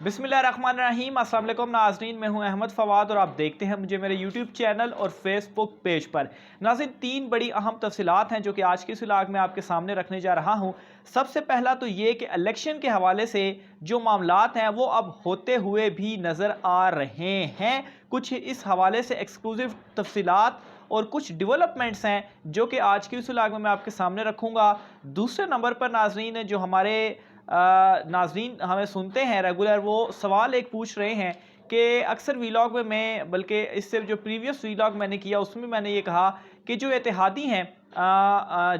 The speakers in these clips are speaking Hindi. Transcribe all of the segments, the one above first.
बिस्मिल्लाहिर्रहमानिर्रहीम। अस्सलाम वालेकुम नाज़रीन, मैं हूं अहमद फवाद और आप देखते हैं मुझे मेरे यूट्यूब चैनल और फेसबुक पेज पर। नाज़रीन, तीन बड़ी अहम तफसीलात हैं जो कि आज की इस व्लॉग में आपके सामने रखने जा रहा हूं। सबसे पहला तो ये कि इलेक्शन के हवाले से जो मामलात हैं वो अब होते हुए भी नज़र आ रहे हैं। कुछ इस हवाले से एक्सक्लूसिव तफसीलात और कुछ डेवलपमेंट्स हैं जो कि आज की इस व्लॉग में मैं आपके सामने रखूँगा। दूसरे नंबर पर नाज़रीन, जो हमारे नाज़रीन हमें सुनते हैं रेगुलर, वो सवाल एक पूछ रहे हैं कि अक्सर वीलॉग में मैं, बल्कि इससे जो प्रीवियस वीलॉग मैंने किया उसमें मैंने ये कहा कि जो इत्तेहादी हैं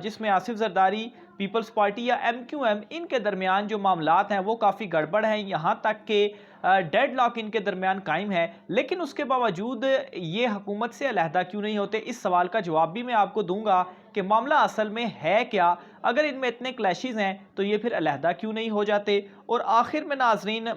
जिसमें आसिफ जरदारी, पीपल्स पार्टी या एमक्यूएम, इनके दरमियान जो मामलात हैं वो काफ़ी गड़बड़ हैं, यहाँ तक कि डेड लॉक इनके दरमियान कायम है। लेकिन उसके बावजूद ये हुकूमत से अलहदा क्यों नहीं होते? इस सवाल का जवाब भी मैं आपको दूंगा कि मामला असल में है क्या। अगर इनमें इतने क्लैशेस हैं तो ये फिर अलहदा क्यों नहीं हो जाते। और आखिर में नाजरीन,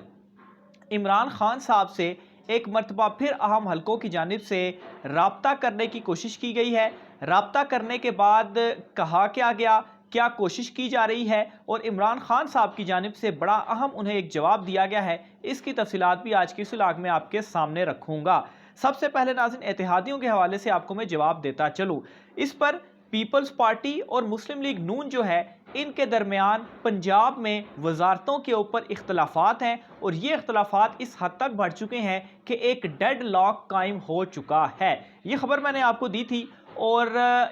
इमरान खान साहब से एक मरतबा फिर अहम हलकों की जानिब से राब्ता करने की कोशिश की गई है। राब्ता करने के बाद कहा क्या गया, क्या कोशिश की जा रही है, और इमरान खान साहब की जानिब से बड़ा अहम उन्हें एक जवाब दिया गया है। इसकी तफसीलात भी आज की इस व्लॉग में आपके सामने रखूँगा। सबसे पहले नाज़रीन, इत्तेहादियों के हवाले से आपको मैं जवाब देता चलूँ। इस पर पीपल्स पार्टी और मुस्लिम लीग नून जो है, इनके दरमियान पंजाब में वजारतों के ऊपर इख्तलाफात हैं और ये इख्तलाफात इस हद तक बढ़ चुके हैं कि एक डेड लॉक कायम हो चुका है। ये खबर मैंने आपको दी थी। और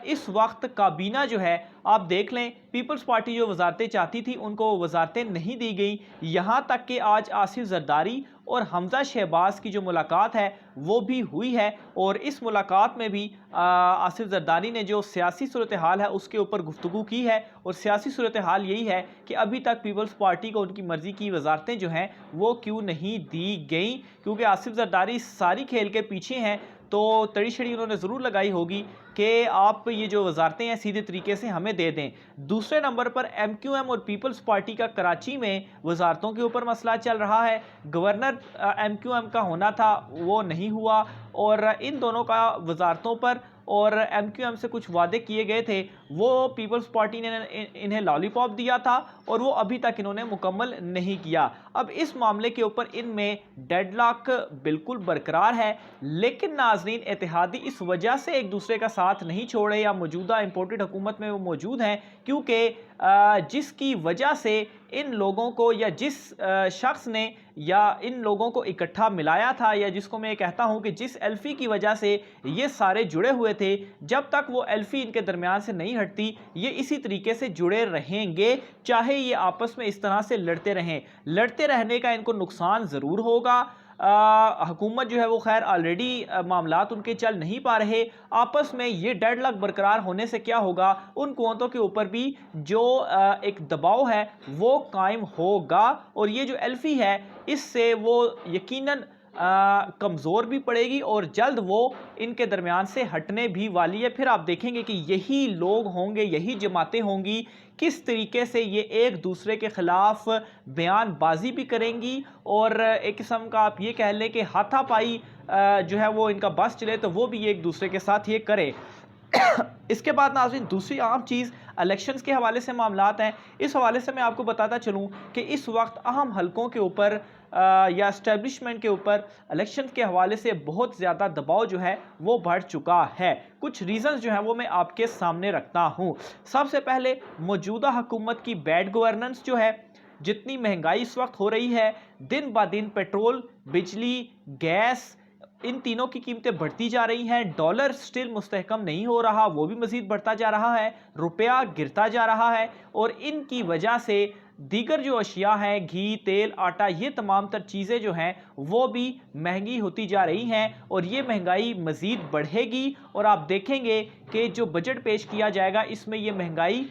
इस वक्त काबीना जो है, आप देख लें, पीपल्स पार्टी जो वजारतें चाहती थी उनको वजारतें नहीं दी गई। यहाँ तक कि आज आसिफ जरदारी और हमजा शहबाज की जो मुलाकात है वो भी हुई है। और इस मुलाकात में भी आसिफ जरदारी ने जो सियासी सूरत हाल है उसके ऊपर गुफ्तगू की है। और सियासी सूरत हाल यही है कि अभी तक पीपल्स पार्टी को उनकी मर्ज़ी की वजारतें जो हैं वो क्यों नहीं दी गई, क्योंकि आसिफ जरदारी सारी खेल के पीछे हैं। तो तड़ी छड़ी उन्होंने ज़रूर लगाई होगी कि आप ये जो वजारतें हैं सीधे तरीके से हमें दे दें। दूसरे नंबर पर एमक्यूएम और पीपल्स पार्टी का कराची में वजारतों के ऊपर मसला चल रहा है। गवर्नर एमक्यूएम का होना था, वो नहीं हुआ। और इन दोनों का वजारतों पर और एमक्यूएम से कुछ वादे किए गए थे, वो पीपल्स पार्टी ने इन्हें लॉलीपॉप दिया था और वो अभी तक इन्होंने मुकम्मल नहीं किया। अब इस मामले के ऊपर इनमें डेडलॉक बिल्कुल बरकरार है। लेकिन नाजरीन, इत्तेहादी इस वजह से एक दूसरे का साथ नहीं छोड़े या मौजूदा इंपोर्टेड हुकूमत में वो मौजूद हैं क्योंकि जिसकी वजह से इन लोगों को, या जिस शख्स ने या इन लोगों को इकट्ठा मिलाया था, या जिसको मैं कहता हूं कि जिस एल्फी की वजह से ये सारे जुड़े हुए थे, जब तक वो एल्फी इनके दरमियान से नहीं हटती ये इसी तरीके से जुड़े रहेंगे, चाहे ये आपस में इस तरह से लड़ते रहें। लड़ते रहने का इनको नुकसान ज़रूर होगा। हुकूमत जो है वो खैर ऑलरेडी मामलात उनके चल नहीं पा रहे। आपस में ये डेडलॉक बरकरार होने से क्या होगा, उन कुवतों के ऊपर भी जो एक दबाव है वो कायम होगा और ये जो एल्फी है इससे वो यकीनन कमज़ोर भी पड़ेगी और जल्द वो इनके दरमियान से हटने भी वाली है। फिर आप देखेंगे कि यही लोग होंगे, यही जमातें होंगी, किस तरीके से ये एक दूसरे के ख़िलाफ़ बयानबाजी भी करेंगी और एक किस्म का आप ये कह लें कि हाथापाई जो है वो इनका बस चले तो वो भी एक दूसरे के साथ ये करे। इसके बाद नाज़रीन, दूसरी आम चीज़ इलेक्शंस के हवाले से मामलात हैं। इस हवाले से मैं आपको बताता चलूँ कि इस वक्त अहम हलकों के ऊपर या इस्टेब्लिशमेंट के ऊपर इलेक्शन के हवाले से बहुत ज़्यादा दबाव जो है वो बढ़ चुका है। कुछ रीज़न्स जो हैं वो मैं आपके सामने रखता हूँ। सबसे पहले, मौजूदा हुकूमत की बैड गवर्नेंस जो है, जितनी महंगाई इस वक्त हो रही है, दिन ब दिन पेट्रोल, बिजली, गैस, इन तीनों की कीमतें बढ़ती जा रही हैं। डॉलर स्टिल मुस्तहकम नहीं हो रहा, वो भी मज़ीद बढ़ता जा रहा है। रुपया गिरता जा रहा है और इनकी वजह से दीगर जो अशिया हैं, घी, तेल, आटा, ये तमाम तर चीज़ें जो हैं वो भी महंगी होती जा रही हैं और ये महंगाई मज़ीद बढ़ेगी। और आप देखेंगे कि जो बजट पेश किया जाएगा इसमें ये महंगाई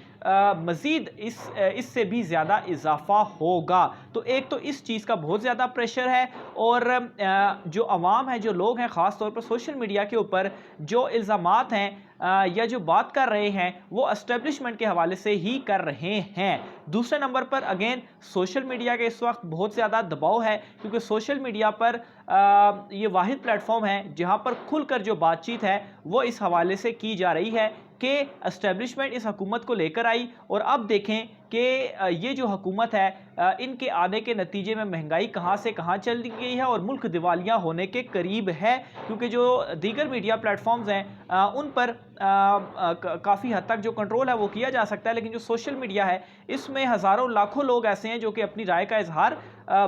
मज़ीद इससे भी ज़्यादा इजाफा होगा। तो एक तो इस चीज़ का बहुत ज़्यादा प्रेशर है और जो अवाम है, जो लोग हैं, ख़ास तौर पर सोशल मीडिया के ऊपर जो इल्ज़ामात हैं या जो बात कर रहे हैं वो एस्टेब्लिशमेंट के हवाले से ही कर रहे हैं। दूसरे नंबर पर अगेन सोशल मीडिया के इस वक्त बहुत ज़्यादा दबाव है क्योंकि सोशल मीडिया पर ये वाहिद प्लेटफॉर्म है जहां पर खुलकर जो बातचीत है वो इस हवाले से की जा रही है कि एस्टेब्लिशमेंट इस हुकूमत को लेकर आई और अब देखें कि ये जो हुकूमत है इनके आने के नतीजे में महंगाई कहाँ से कहाँ चल गई है और मुल्क दिवालिया होने के करीब है, क्योंकि जो दीगर मीडिया प्लेटफॉर्म्स हैं उन पर काफ़ी हद तक जो कंट्रोल है वो किया जा सकता है, लेकिन जो सोशल मीडिया है इसमें हज़ारों लाखों लोग ऐसे हैं जो कि अपनी राय का इजहार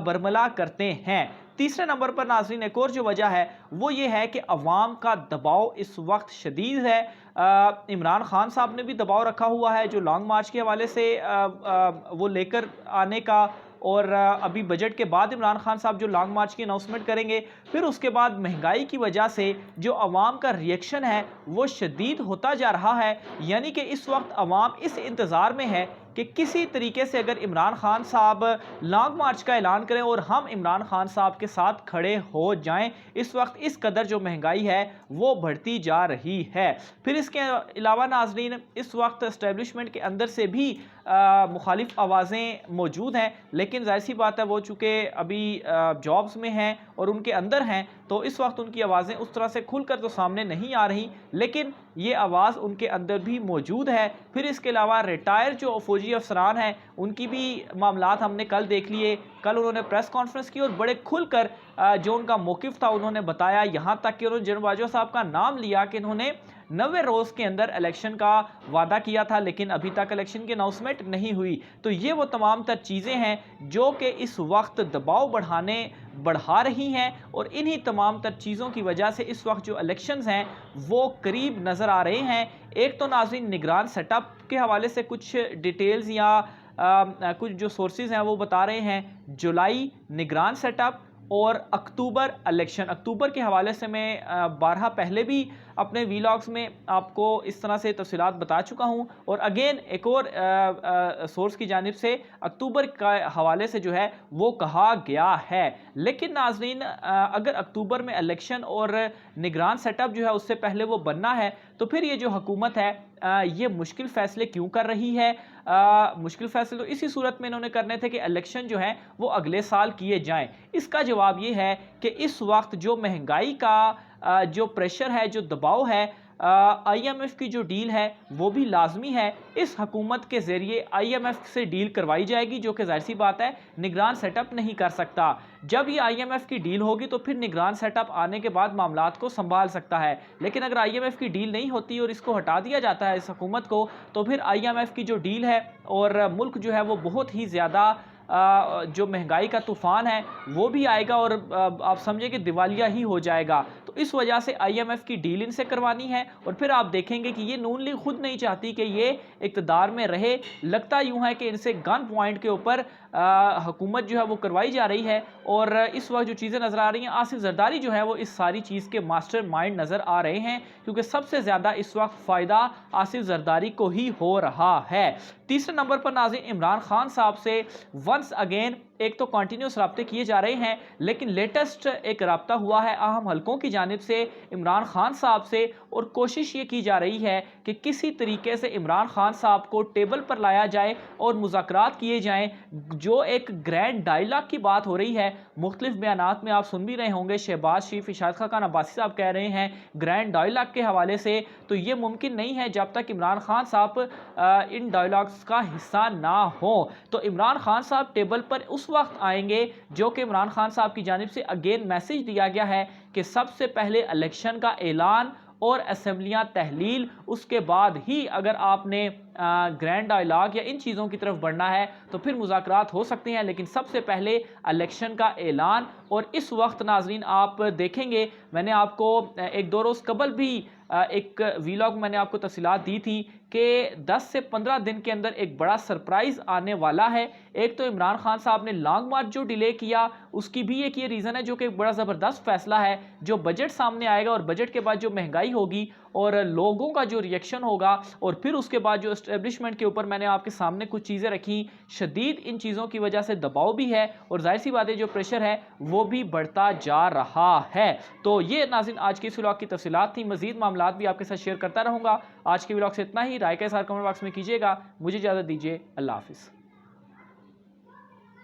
बरमला करते हैं। तीसरे नंबर पर नाज़रीन एक और जो वजह है वो ये है कि अवाम का दबाव इस वक्त शदीद है। इमरान खान साहब ने भी दबाव रखा हुआ है जो लॉन्ग मार्च के हवाले से वो लेकर आने का, और अभी बजट के बाद इमरान खान साहब जो लॉन्ग मार्च की अनाउंसमेंट करेंगे, फिर उसके बाद महंगाई की वजह से जो अवाम का रिएक्शन है वो शदीद होता जा रहा है। यानी कि इस वक्त अवाम इस इंतज़ार में है कि किसी तरीके से अगर इमरान खान साहब लॉन्ग मार्च का ऐलान करें और हम इमरान खान साहब के साथ खड़े हो जाएं। इस वक्त इस कदर जो महंगाई है वो बढ़ती जा रही है। फिर इसके अलावा नाजरीन इस वक्त एस्टेब्लिशमेंट के अंदर से भी मुखालिफ आवाज़ें मौजूद हैं, लेकिन जाहिर सी बात है वो चूँकि अभी जॉब्स में हैं और उनके अंदर हैं, तो इस वक्त उनकी आवाज़ें उस तरह से खुलकर तो सामने नहीं आ रही, लेकिन ये आवाज़ उनके अंदर भी मौजूद है। फिर इसके अलावा रिटायर जो फौजी अफसरान हैं उनकी भी मामलात हमने कल देख लिए। कल उन्होंने प्रेस कॉन्फ्रेंस की और बड़े खुलकर जो उनका मौक़िफ़ था उन्होंने बताया, यहाँ तक कि उन्होंने जनरल बाजवा साहब का नाम लिया कि इन्होंने 90 रोज़ के अंदर इलेक्शन का वादा किया था, लेकिन अभी तक इलेक्शन की अनाउंसमेंट नहीं हुई। तो ये वो तमाम तर चीज़ें हैं जो कि इस वक्त दबाव बढ़ा रही हैं, और इन्हीं तमाम तर चीज़ों की वजह से इस वक्त जो इलेक्शंस हैं वो करीब नज़र आ रहे हैं। एक तो नाज़रीन निगरान सेटअप के हवाले से कुछ डिटेल्स या कुछ जो सोर्सेज हैं वो बता रहे हैं जुलाई निगरान सेटअप और अक्टूबर इलेक्शन। अक्टूबर के हवाले से मैं बारहा पहले भी अपने वीलॉग्स में आपको इस तरह से तफसीलात बता चुका हूं, और अगेन एक और सोर्स की जानिब से अक्टूबर का हवाले से जो है वो कहा गया है। लेकिन नाजरीन अगर अक्टूबर में इलेक्शन और निगरान सेटअप जो है उससे पहले वो बनना है, तो फिर ये जो हुकूमत है ये मुश्किल फ़ैसले क्यों कर रही है? मुश्किल फ़ैसले तो इसी सूरत में इन्होंने करने थे कि इलेक्शन जो है वो अगले साल किए जाएं। इसका जवाब ये है कि इस वक्त जो महंगाई का जो प्रेशर है, जो दबाव है, IMF की जो डील है वो भी लाजमी है। इस हुकूमत के ज़रिए IMF से डील करवाई जाएगी, जो कि ज़ाहिर सी बात है निगरान सेटअप नहीं कर सकता। जब ये IMF की डील होगी तो फिर निगरान सेटअप आने के बाद मामलात को संभाल सकता है, लेकिन अगर IMF की डील नहीं होती और इसको हटा दिया जाता है इस हुकूमत को, तो फिर IMF की जो डील है और मुल्क जो है वो बहुत ही ज़्यादा जो महंगाई का तूफ़ान है वो भी आएगा और आप समझे कि दिवालिया ही हो जाएगा। तो इस वजह से IMF की डील इनसे करवानी है, और फिर आप देखेंगे कि ये नून लीग खुद नहीं चाहती कि ये इक़्तिदार में रहे। लगता यूँ है कि इनसे गन पॉइंट के ऊपर हुकूमत जो है वो करवाई जा रही है, और इस वक्त जो चीज़ें नज़र आ रही हैं, आसिफ जरदारी जो है वो इस सारी चीज़ के मास्टर माइंड नज़र आ रहे हैं, क्योंकि सबसे ज़्यादा इस वक्त फ़ायदा आसिफ जरदारी को ही हो रहा है। तीसरे नंबर पर नाज़रीन इमरान खान साहब से वंस अगेन एक तो कंटिन्यूस रब्ते किए जा रहे हैं, लेकिन लेटेस्ट एक रब्ता हुआ है अहम हलकों की जानिब से इमरान खान साहब से, और कोशिश ये की जा रही है कि किसी तरीके से इमरान खान साहब को टेबल पर लाया जाए और मुज़ाकरात किए जाएं। जो एक ग्रैंड डायलॉग की बात हो रही है, मुख्तलिफ बयानात में आप सुन भी रहे होंगे, शहबाज शरीफ, इशात खान अब्बासी साहब कह रहे हैं ग्रैंड डायलॉग के हवाले से, तो ये मुमकिन नहीं है जब तक इमरान खान साहब इन डायलॉग्स का हिस्सा ना हो। तो इमरान खान साहब टेबल पर उस वक्त आएंगे जो कि इमरान खान साहब की जानिब से अगेन मैसेज दिया गया है कि सबसे पहले इलेक्शन का ऐलान और असेंबलियां तहलील, उसके बाद ही अगर आपने ग्रैंड डायलॉग या इन चीज़ों की तरफ बढ़ना है तो फिर मुज़ाकरात हो सकते हैं, लेकिन सबसे पहले इलेक्शन का ऐलान। और इस वक्त नाजरीन आप देखेंगे, मैंने आपको एक दो रोज़ कबल भी एक वीलॉग मैंने आपको तफसीलात दी थी कि 10 से 15 दिन के अंदर एक बड़ा सरप्राइज़ आने वाला है। एक तो इमरान खान साहब ने लॉन्ग मार्च जो डिले किया उसकी भी एक ये रीज़न है, जो कि एक बड़ा ज़बरदस्त फैसला है। जो बजट सामने आएगा और बजट के बाद जो महंगाई होगी और लोगों का जो रिएक्शन होगा, और फिर उसके बाद जो एस्टेब्लिशमेंट के ऊपर मैंने आपके सामने कुछ चीज़ें रखी, शदीद इन चीज़ों की वजह से दबाव भी है और जाहिर सी बात है जो प्रेशर है वो भी बढ़ता जा रहा है। तो ये नाज़रीन आज की इस व्लॉग की तफसीलात थी। मज़ीद मामलात भी आपके साथ शेयर करता रहूँगा। आज के व्लॉग से इतना ही। राय के साथ कमेंट बॉक्स में कीजिएगा। मुझे इजाज़त दीजिए। अल्लाह हाफ़िज़।